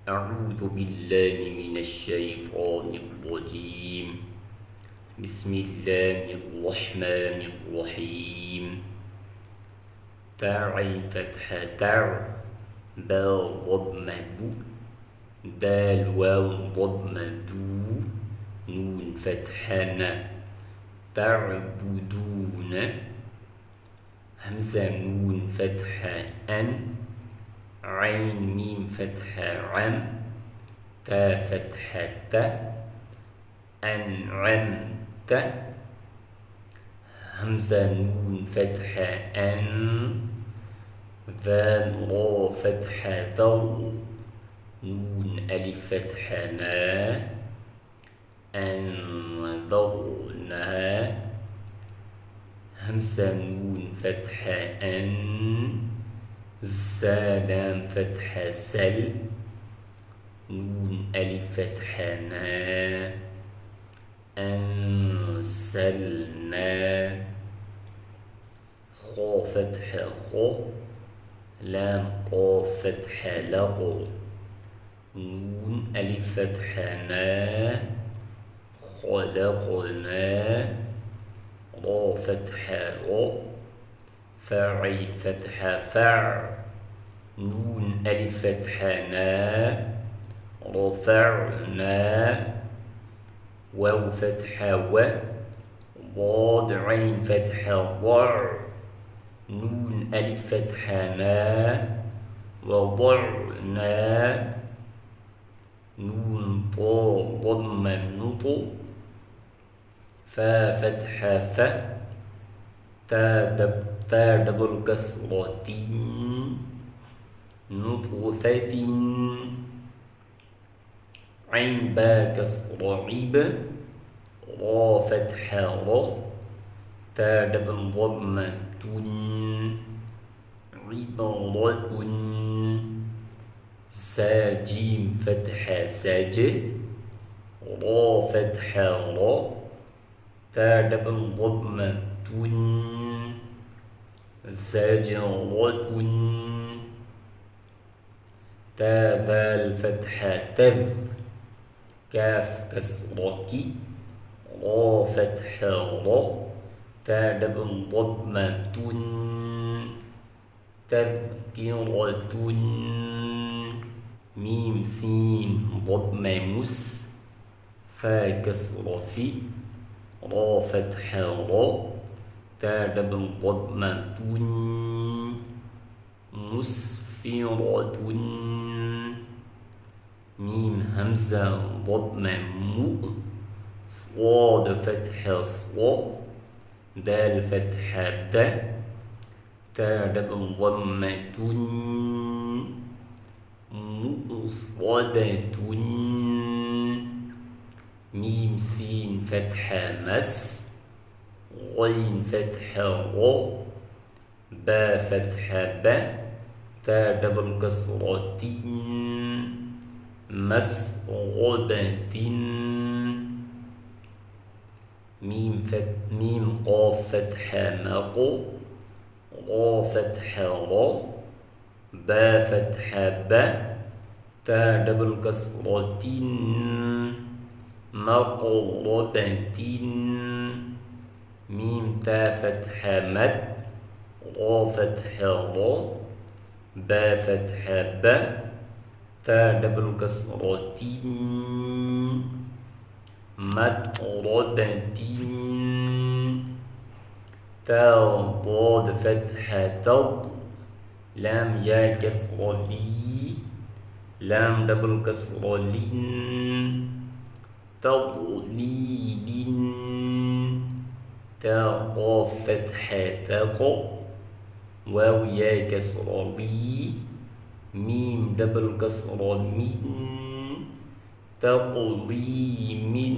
أعوذ بالله من الشيطان الرجيم. بسم الله الرحمن الرحيم. عين فتحة تع، با ضمة بو، دال واو ضمة دو، نون فتحة ن، تعبدون، همزة نون فتحة أن، عين ميم فتحة عم، تا فتحة ت، أنعمت، همزة نون فتحة أن، ذال را فتحة ذو، نون ألف فتحة نا، أنذرنا، همزة نون فتحة أن، لام فتحة سل، نون ألف فتحة نا، أنسلنا، خا فتحة خو، لام قاف فتحة لقو، نون ألف فتحة نا، خلقنا، را فتحة رو، فاعل فتحة فع، نون ألف فتحة نا، رفعنا، واو فتحة و، ضاد عين فتحة ضع، نون ألف فتحة نا، وضعنا، نون طا ضمة نط، فا فتحة ف، تا دبل كسرة نطفة، عين با كسرة عب، را فتحة را، تا دبل ضمة عبارة، سا جيم فتحة سج، را فتحة را، تا دبل ضمة زجرة، تا ذال فتحة تذ، كاف كسرة كي، را فتحة را، تا دبل ضمة تذكرة، ميم سين ضمة مس، فا كسرة في، را فتحة را، تا دبل ضمة مسفرة، ميم همزة ضمة مؤ، صاد فتحة صا، دال فتحة د، تا دبل ضمة مؤصدة، ميم سين فتحة مس، غين فتحة غ، با فتحة ب، تا دبل كسرة مسغبة، ميم قاف فتحة مق، را فتحة را، با فتحة ب، تا دبل كسرة مقربة، ميم تا فتحة مد، را فتحة را، با فتحة ب، تا دبل كسرة مطربة، تا ضاد فتحة تض، لام يا كسرة لي، لام دبل كسرة لين، تضليل، تا قاف فتحة تق، واو يا كسرة بي، ميم دبل كسرة من، تقضي من،